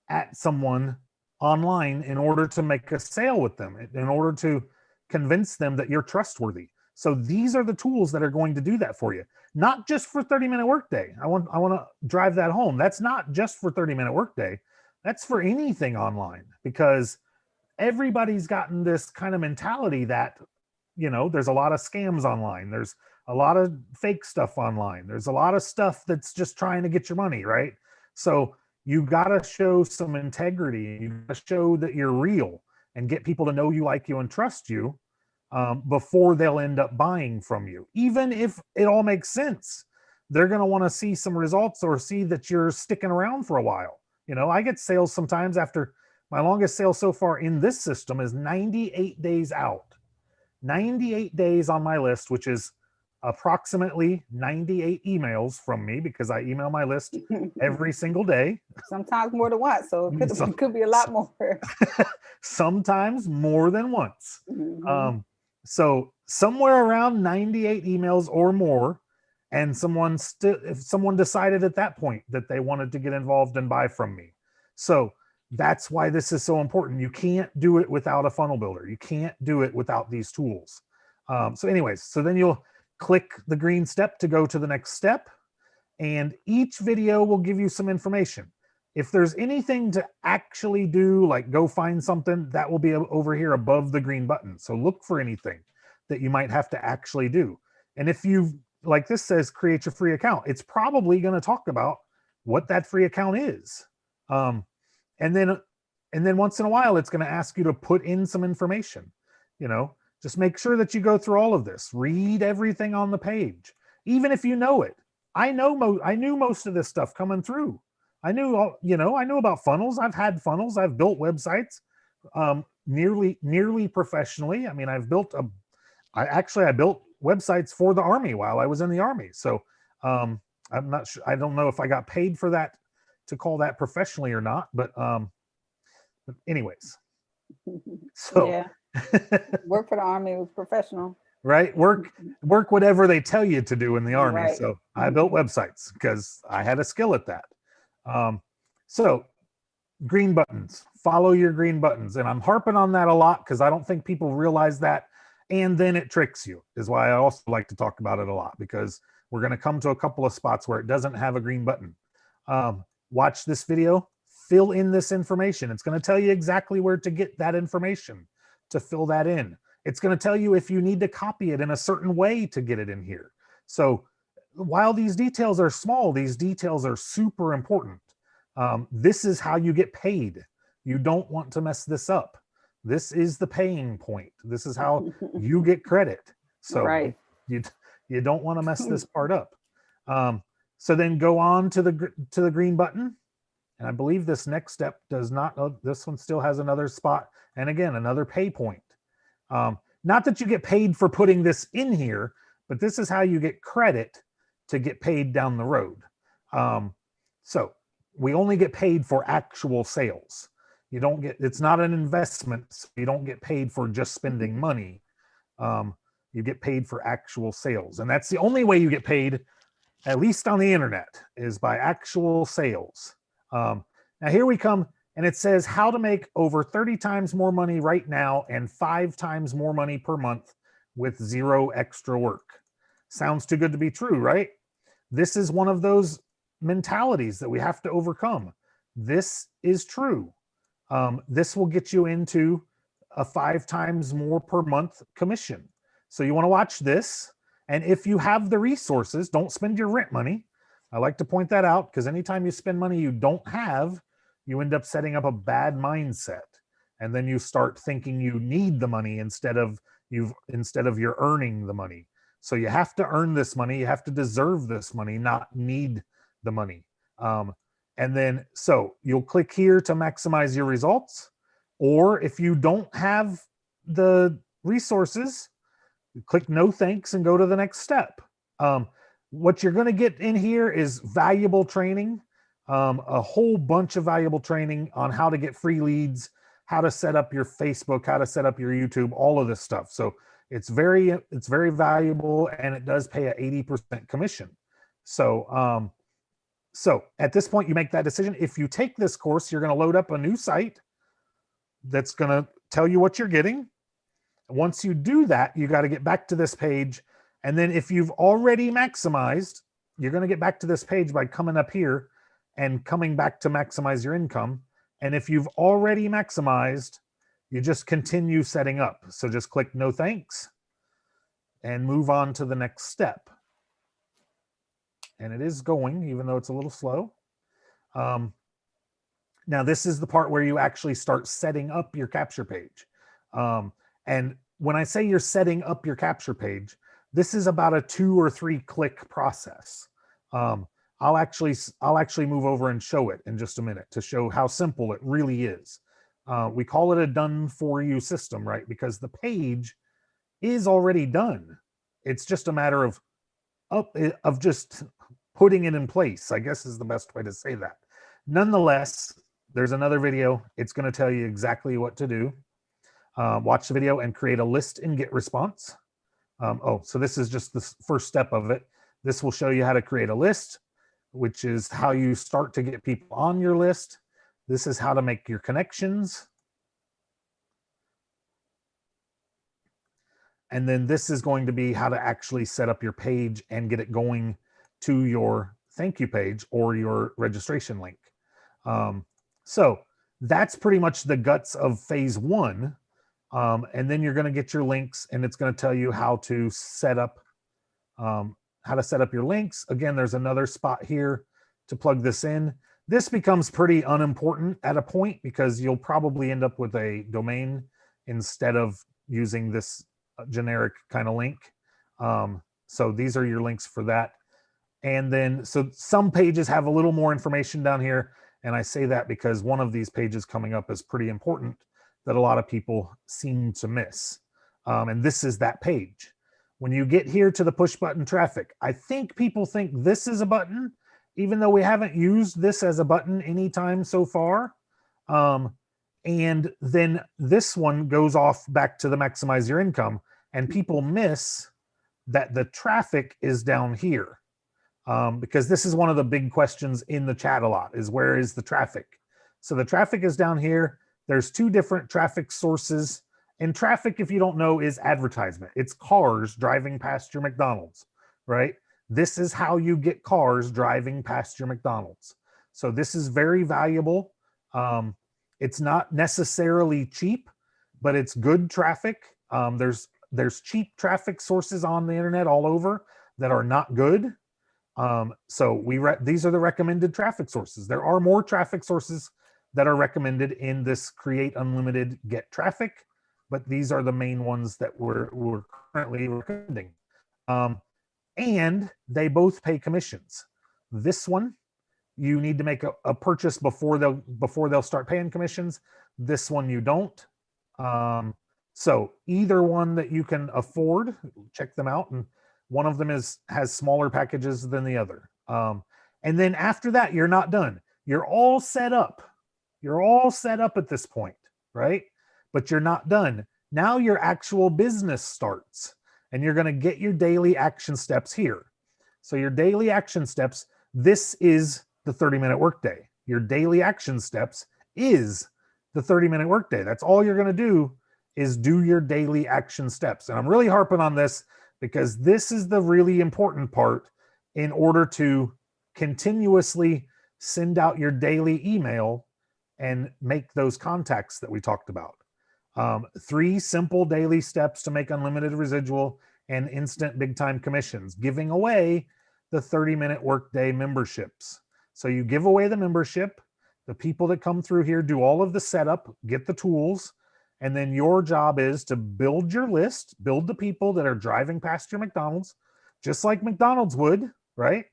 at someone online in order to make a sale with them, in order to convince them that you're trustworthy. So these are the tools that are going to do that for you. Not just for 30-minute workday. I want to drive that home. That's not just for 30-minute workday. That's for anything online, because everybody's gotten this kind of mentality that, there's a lot of scams online. There's a lot of fake stuff online. There's a lot of stuff that's just trying to get your money, right? So you got to show some integrity. You got to show that you're real and get people to know you, like you, and trust you before they'll end up buying from you. Even if it all makes sense, they're going to want to see some results or see that you're sticking around for a while. I get sales sometimes after my longest sale so far in this system is 98 days out. 98 days on my list, which is approximately 98 emails from me, because I email my list every single day. Sometimes more than once, so it could be a lot more. Sometimes more than once. Mm-hmm. So somewhere around 98 emails or more, and if someone decided at that point that they wanted to get involved and buy from me. So that's why this is so important. You can't do it without a funnel builder. You can't do it without these tools. So anyways, so then you'll click the green step to go to the next step, and each video will give you some information. If there's anything to actually do, like go find something, that will be over here above the green button. So look for anything that you might have to actually do. And if you've, like this says, create your free account, it's probably going to talk about what that free account is. And then once in a while, it's going to ask you to put in some information. Just make sure that you go through all of this. Read everything on the page, even if you know it. I knew most of this stuff coming through. I knew about funnels. I've had funnels. I've built websites nearly professionally. I mean, I built websites for the Army while I was in the Army. So I'm not sure. I don't know if I got paid for that, to call that professionally or not. But anyways, so yeah. Work for the Army was professional. Right? Work whatever they tell you to do in the Army. Right. So I built websites because I had a skill at that. So green buttons, follow your green buttons. And I'm harping on that a lot because I don't think people realize that. And then it tricks you, is why I also like to talk about it a lot, because we're going to come to a couple of spots where it doesn't have a green button. Watch this video, fill in this information. It's going to tell you exactly where to get that information to fill that in. It's going to tell you if you need to copy it in a certain way to get it in here. So while these details are small, these details are super important. This is how you get paid. You don't want to mess this up. This is the paying point. This is how you get credit. So right. you don't want to mess this part up. So then go on to the green button. And I believe this next step does not, this one still has another spot. And again, another pay point. Not that you get paid for putting this in here, but this is how you get credit to get paid down the road. So we only get paid for actual sales. It's not an investment. So you don't get paid for just spending money. You get paid for actual sales. And that's the only way you get paid, at least on the internet, is by actual sales. Now here we come, and it says how to make over 30 times more money right now and 5 times more money per month with 0 extra work. Sounds too good to be true, right? This is one of those mentalities that we have to overcome. This is true. This will get you into a 5 times more per month commission. So you want to watch this. And if you have the resources, don't spend your rent money. I like to point that out, because anytime you spend money you don't have, you end up setting up a bad mindset. And then you start thinking you need the money instead of you're earning the money. So you have to earn this money. You have to deserve this money, not need the money. And then, so you'll click here to maximize your results. Or if you don't have the resources, click no thanks and go to the next step. What you're going to get in here is valuable training, a whole bunch of valuable training on how to get free leads, how to set up your Facebook, how to set up your YouTube, all of this stuff. So it's very valuable, and it does pay a 80% commission. So, so at this point, you make that decision. If you take this course, you're going to load up a new site that's going to tell you what you're getting. Once you do that, you got to get back to this page. And then if you've already maximized, you're going to get back to this page by coming up here and coming back to maximize your income. And if you've already maximized, you just continue setting up. So just click no thanks and move on to the next step. And it is going, even though it's a little slow. Now, this is the part where you actually start setting up your capture page. And when I say you're setting up your capture page, this is about a 2 or 3 click process. I'll actually move over and show it in just a minute to show how simple it really is. We call it a done for you system, right? Because the page is already done. It's just a matter of just putting it in place, I guess is the best way to say that. Nonetheless, there's another video. It's going to tell you exactly what to do. Watch the video and create a list in GetResponse. So this is just the first step of it. This will show you how to create a list, which is how you start to get people on your list. This is how to make your connections. And then this is going to be how to actually set up your page and get it going to your thank you page or your registration link. So that's pretty much the guts of phase 1. And then you're going to get your links, and it's going to tell you how to set up your links. Again, there's another spot here to plug this in. This becomes pretty unimportant at a point because you'll probably end up with a domain instead of using this generic kind of link. So these are your links for that. And then, so some pages have a little more information down here. And I say that because one of these pages coming up is pretty important that a lot of people seem to miss. And this is that page. When you get here to the push button traffic, I think people think this is a button, even though we haven't used this as a button anytime so far. And then this one goes off back to the maximize your income, and people miss that the traffic is down here. Because this is one of the big questions in the chat a lot, is where is the traffic? So the traffic is down here. There's 2 different traffic sources. And traffic, if you don't know, is advertisement. It's cars driving past your McDonald's, right? This is how you get cars driving past your McDonald's. So this is very valuable. It's not necessarily cheap, but it's good traffic. There's cheap traffic sources on the internet all over that are not good. So these are the recommended traffic sources. There are more traffic sources that are recommended in this Create Unlimited Get Traffic, but these are the main ones that we're currently recommending. And they both pay commissions. This one, you need to make a purchase before they'll start paying commissions. This one you don't. So either one that you can afford, check them out. And one of them has smaller packages than the other. And then after that, you're not done. You're all set up. You're all set up at this point, right? But you're not done. Now your actual business starts, and you're going to get your daily action steps here. So your daily action steps, this is the 30-minute workday. Your daily action steps is the 30-minute workday. That's all you're going to do is do your daily action steps. And I'm really harping on this because this is the really important part in order to continuously send out your daily email and make those contacts that we talked about. 3 simple daily steps to make unlimited residual and instant big time commissions, giving away the 30-minute workday memberships. So you give away the membership. The people that come through here do all of the setup, get the tools, and then your job is to build your list, build the people that are driving past your McDonald's, just like McDonald's would, right?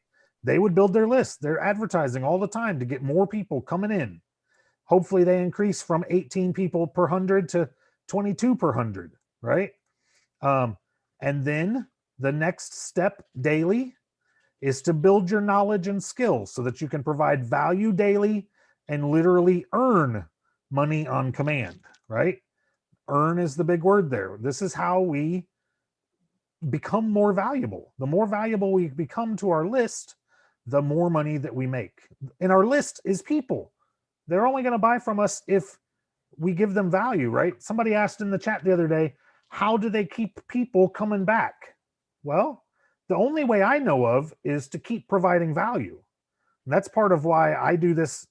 They would build their list. They're advertising all the time to get more people coming in. Hopefully they increase from 18 people per 100 to 22 per 100, right? And then the next step daily is to build your knowledge and skills so that you can provide value daily and literally earn money on command, right? Earn is the big word there. This is how we become more valuable. The more valuable we become to our list, the more money that we make. And our list is people. They're only going to buy from us if we give them value, right? Somebody asked in the chat the other day, how do they keep people coming back? Well, the only way I know of is to keep providing value. And that's part of why I do this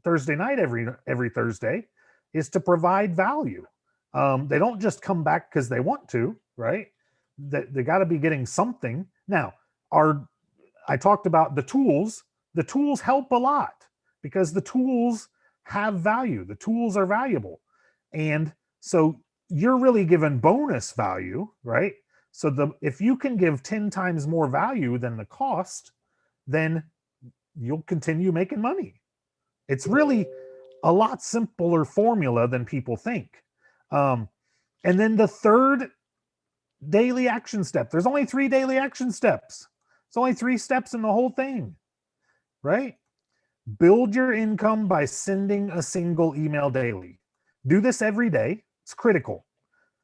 Thursday night every Thursday, is to provide value. They don't just come back because they want to, right? They got to be getting something. Now, I talked about the tools. The tools help a lot because the tools have value. The tools are valuable. And so you're really given bonus value, right? So if you can give 10 times more value than the cost, then you'll continue making money. It's really a lot simpler formula than people think. And then the third daily action step, there's only 3 daily action steps. It's only 3 steps in the whole thing, right? Build your income by sending a single email daily. Do this every day. It's critical.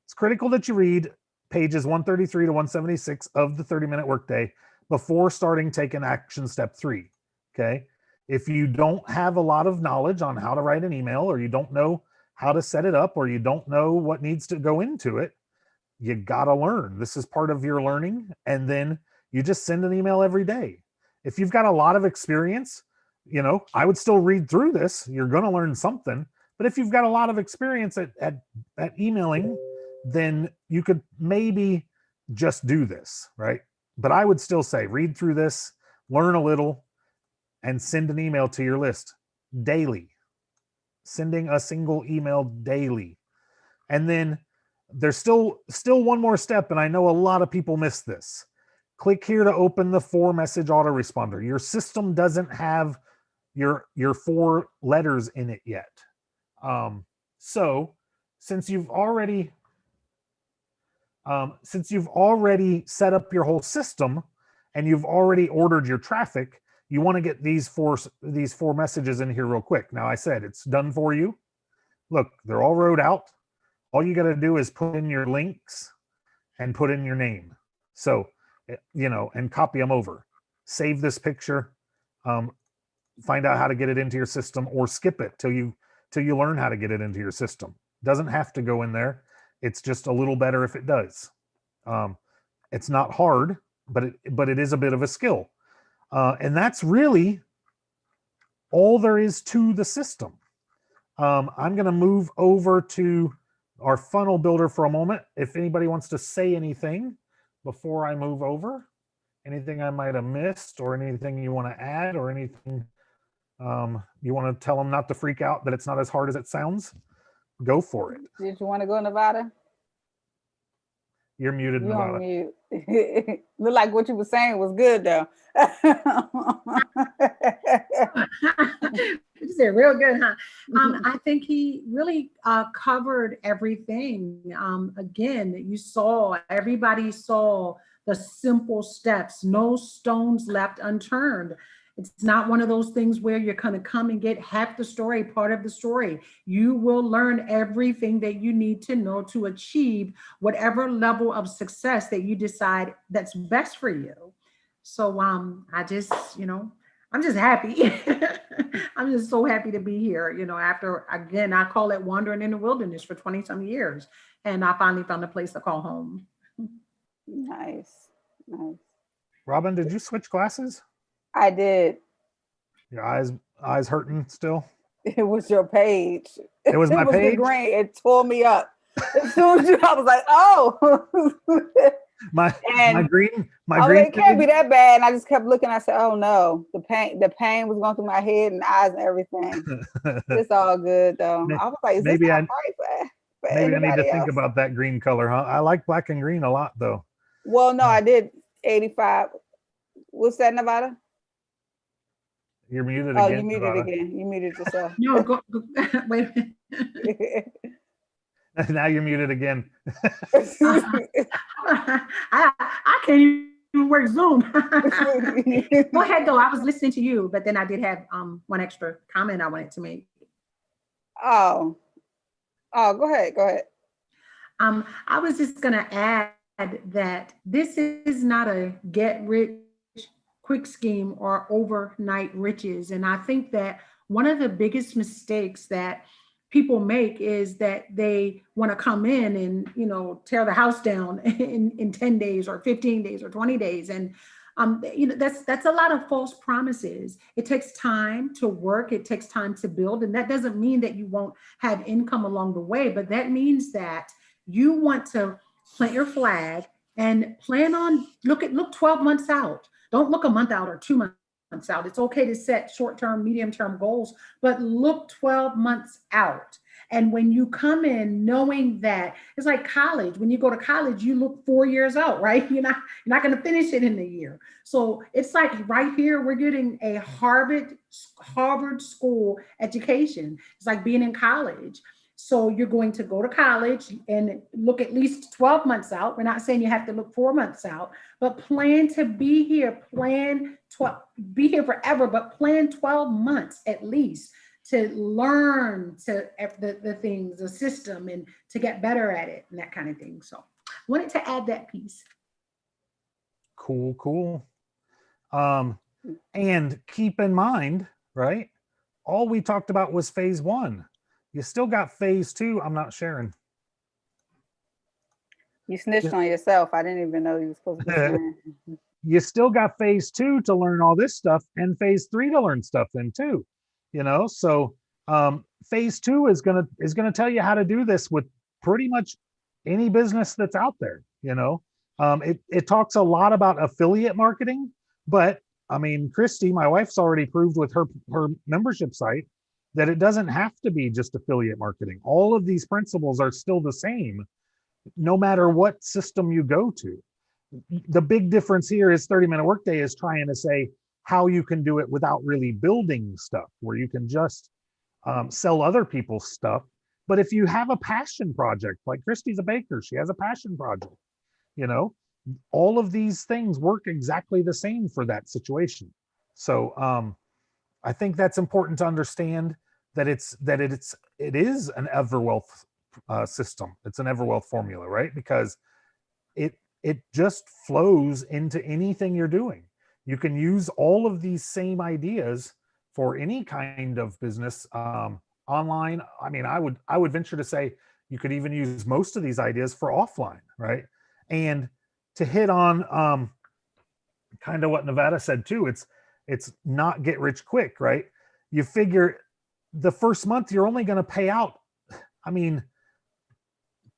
It's critical that you read pages 133 to 176 of the 30-minute workday before starting taking action step 3, okay? If you don't have a lot of knowledge on how to write an email, or you don't know how to set it up, or you don't know what needs to go into it, you gotta learn. This is part of your learning, and then you just send an email every day. If you've got a lot of experience, I would still read through this. You're gonna learn something. But if you've got a lot of experience at emailing, then you could maybe just do this, right? But I would still say read through this, learn a little, and send an email to your list daily. Sending a single email daily. And then there's still one more step, and I know a lot of people miss this. Click here to open the 4-message autoresponder. Your system doesn't have your 4 letters in it yet. So since you've already set up your whole system and you've already ordered your traffic, you want to get these four messages in here real quick. Now, I said it's done for you. Look, they're all wrote out. All you got to do is put in your links and put in your name. So, and copy them over. Save this picture. Find out how to get it into your system, or skip it till you learn how to get it into your system. Doesn't have to go in there. It's just a little better if it does. It's not hard, but it is a bit of a skill. And that's really all there is to the system. I'm going to move over to our funnel builder for a moment. If anybody wants to say anything before I move over, anything I might have missed, or anything you want to add, or anything you want to tell them not to freak out that it's not as hard as it sounds, go for it. Did you want to go, Nevada? You're muted, Nevada. You're on mute. Look like what you were saying was good, though. You said real good, huh? I think he really covered everything. Again, everybody saw the simple steps, no stones left unturned. It's not one of those things where you're going to come and get half the story, part of the story. You will learn everything that you need to know to achieve whatever level of success that you decide that's best for you. So I'm just happy. I'm just so happy to be here. After, again, I call it wandering in the wilderness for 20 some years. And I finally found a place to call home. Nice. Robin, did you switch glasses? I did. Your eyes hurting still? It was your page. It was my page? The grain. It tore me up. As soon as I was like, oh. my And green it can't be that bad. And I just kept looking. I said, "Oh no, the pain was going through my head and eyes and everything." It's all good though. I was like, "Is this not right for maybe I need to anybody think else?" about that green color, huh? I like black and green a lot though. Well, no, I did 85. What's that, Nevada? You're muted Oh, again. you muted Nevada. again. You muted yourself. No, go wait a minute. Now you're muted again. I can't even work Zoom. Go ahead though. I was listening to you, but then I did have one extra comment I wanted to make. Oh, go ahead. I was just gonna add that this is not a get rich quick scheme or overnight riches. And I think that one of the biggest mistakes that people make is that they want to come in and, you know, tear the house down in 10 days or 15 days or 20 days. And you know, that's a lot of false promises. It takes time to work. It takes time to build. And that doesn't mean that you won't have income along the way, but that means that you want to plant your flag and plan on look 12 months out. Don't look a month out or 2 months out. It's okay to set short-term, medium-term goals, but look 12 months out. And when you come in knowing that it's like college, when you go to college, you look 4 years out, right? You're not going to finish it in a year. So it's like right here, we're getting a Harvard school education. It's like being in college. So you're going to go to college and look at least 12 months out. We're not saying you have to look 4 months out, but plan to be here, be here forever, but plan 12 months at least to learn the things, the system, and to get better at it and that kind of thing. So I wanted to add that piece. Cool. And keep in mind, right? All we talked about was phase 1. You still got phase 2. I'm not sharing. You snitched on yourself. I didn't even know you were supposed to be sharing. You still got phase 2 to learn all this stuff and phase 3 to learn stuff then too. You know, so phase 2 is gonna tell you how to do this with pretty much any business that's out there. You know, it talks a lot about affiliate marketing, but I mean, Christy, my wife's already proved with her membership site that it doesn't have to be just affiliate marketing. All of these principles are still the same, no matter what system you go to. The big difference here is 30-Minute Workday is trying to say how you can do it without really building stuff, where you can just sell other people's stuff. But if you have a passion project, like Christy's a baker, she has a passion project, you know, all of these things work exactly the same for that situation. So I think that's important to understand, that it is an Everwealth system. It's an Everwealth formula, right? Because it just flows into anything you're doing. You can use all of these same ideas for any kind of business online. I mean, I would venture to say you could even use most of these ideas for offline, right? And to hit on kind of what Nevada said too, it's not get rich quick, right? You figure the first month you're only going to pay out, I mean,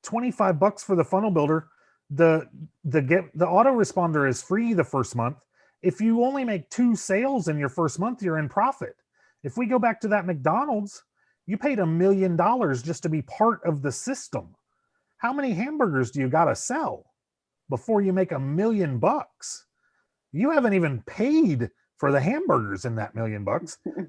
$25 for the funnel builder. The autoresponder is free the first month. If you only make 2 sales in your first month, you're in profit. If we go back to that McDonald's, you paid $1 million just to be part of the system. How many hamburgers do you got to sell before you make $1 million? You haven't even paid for the hamburgers in that $1 million.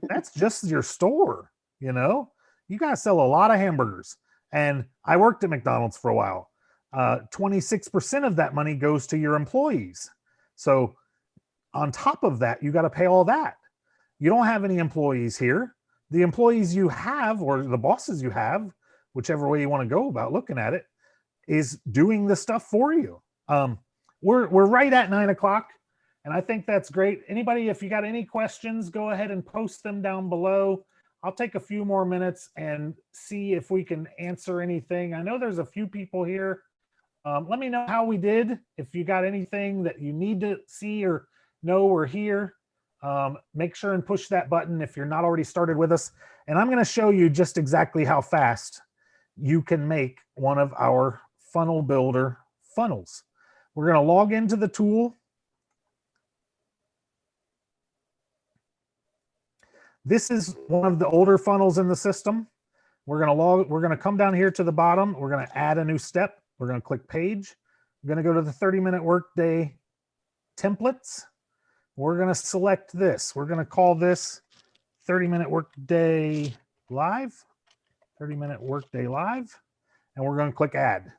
That's just your store. You know, you got to sell a lot of hamburgers. And I worked at McDonald's for a while. 26% of that money goes to your employees. So on top of that, you got to pay all that. You don't have any employees here. The employees you have, or the bosses you have, whichever way you want to go about looking at it, is doing the stuff for you. We're right at 9 o'clock. And I think that's great. Anybody, if you got any questions, go ahead and post them down below. I'll take a few more minutes and see if we can answer anything. I know there's a few people here. Let me know how we did. If you got anything that you need to see or know or hear, make sure and push that button if you're not already started with us. And I'm going to show you just exactly how fast you can make one of our funnel builder funnels. We're going to log into the tool. This is one of the older funnels in the system. We're going to come down here to the bottom. We're going to add a new step. We're going to click page. We're going to go to the 30-minute workday templates. We're going to select this. We're going to call this 30-minute workday live, 30-minute workday live, and we're going to click add.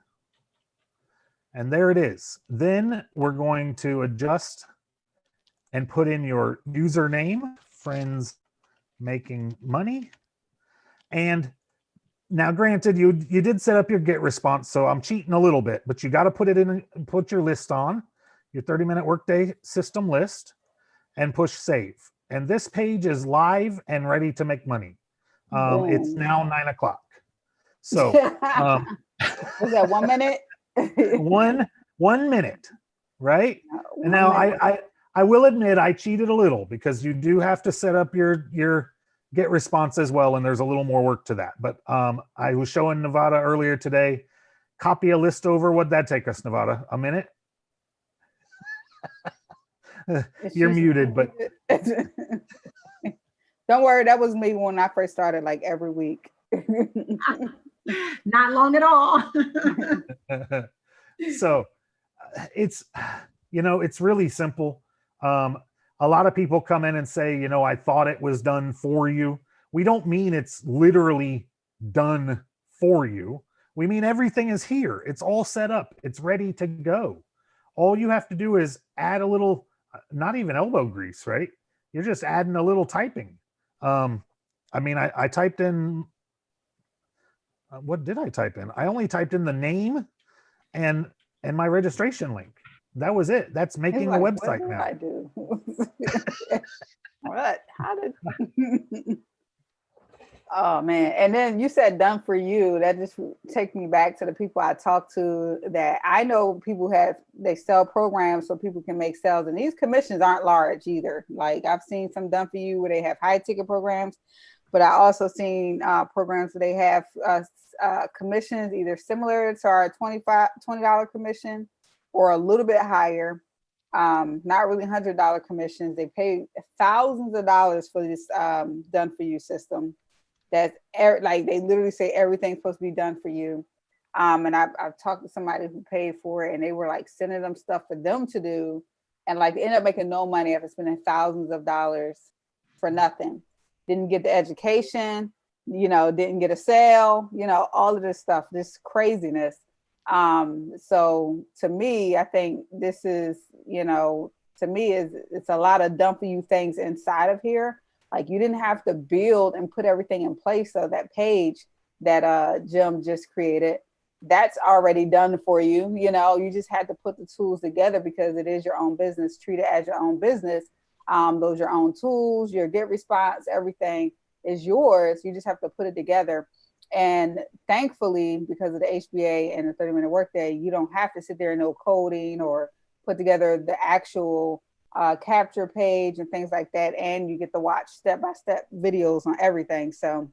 And there it is. Then we're going to adjust and put in your username, friends making money. And now, granted, you did set up your get response, so I'm cheating a little bit, but you got to put it in, put your list on, your 30-minute workday system list, and push save. And this page is live and ready to make money. It's now 9 o'clock. So was that 1 minute? 1 minute, right? And now I will admit I cheated a little, because you do have to set up your get response as well, and there's a little more work to that. But I was showing Nevada earlier today, copy a list over. What'd that take us, Nevada? A minute? You're muted, but don't worry, that was me when I first started, like every week. Not long at all. So it's, it's really simple. A lot of people come in and say, I thought it was done for you. We don't mean it's literally done for you. We mean everything is here. It's all set up. It's ready to go. All you have to do is add a little, not even elbow grease, right? You're just adding a little typing. I typed in, what did I type in? I only typed in the name and my registration link. That was it. That's making a website now. I do. What? How did? Oh man! And then you said done for you. That just take me back to the people I talked to. That I know people they sell programs so people can make sales, and these commissions aren't large either. Like I've seen some done for you where they have high ticket programs, but I also seen programs where they have commissions either similar to our $20 commission, or a little bit higher, not really $100 commissions. They pay thousands of dollars for this done for you system. That's like they literally say everything's supposed to be done for you. And I've talked to somebody who paid for it, and they were like sending them stuff for them to do, and like they end up making no money after spending thousands of dollars for nothing. Didn't get the education, didn't get a sale, all of this stuff, this craziness. So to me, I think this is, it's a lot of done for you things inside of here. Like you didn't have to build and put everything in place. So that page that Jim just created, that's already done for you. You just had to put the tools together because it is your own business. Treat it as your own business. Those your own tools, your get response, everything is yours. You just have to put it together. And thankfully, because of the HBA and the 30-minute workday, you don't have to sit there and know coding or put together the actual capture page and things like that. And you get to watch step-by-step videos on everything. So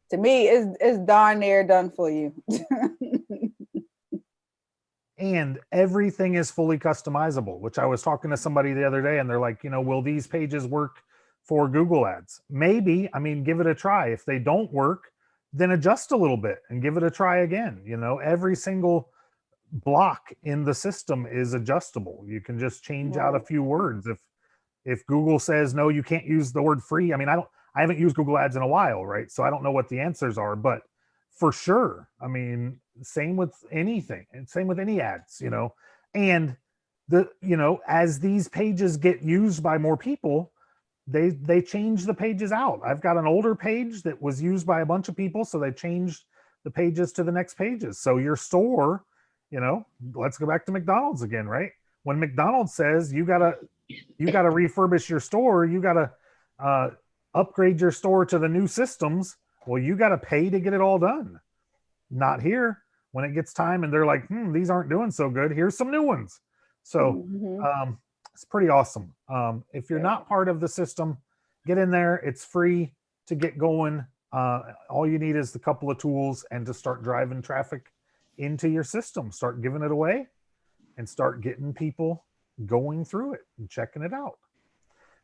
to me, it's darn near done for you. And everything is fully customizable, which I was talking to somebody the other day, and they're like, will these pages work for Google ads? Maybe. Give it a try. If they don't work, then adjust a little bit and give it a try again. Every single block in the system is adjustable. You can just change out a few words. If Google says, no, you can't use the word free. I haven't used Google ads in a while, right? So I don't know what the answers are, but for sure. Same with anything, and same with any ads, and as these pages get used by more people, they change the pages out. I've got an older page that was used by a bunch of people, so they changed the pages to the next pages. So your store, let's go back to McDonald's again, right? When McDonald's says you gotta refurbish your store, you gotta upgrade your store to the new systems, well, you gotta pay to get it all done. Not here. When it gets time and they're like, these aren't doing so good, here's some new ones. So it's pretty awesome. If you're not part of the system, get in there. It's free to get going. All you need is a couple of tools and to start driving traffic into your system. Start giving it away, and start getting people going through it and checking it out.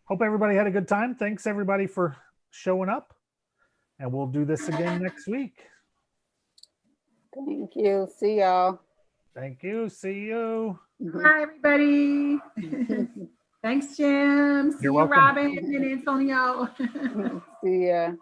Hope everybody had a good time. Thanks everybody for showing up, and we'll do this again next week. Thank you. See y'all. Thank you. See you. Bye, everybody. Thanks, Jim. See You're you, welcome. Robin and Antonio. See ya.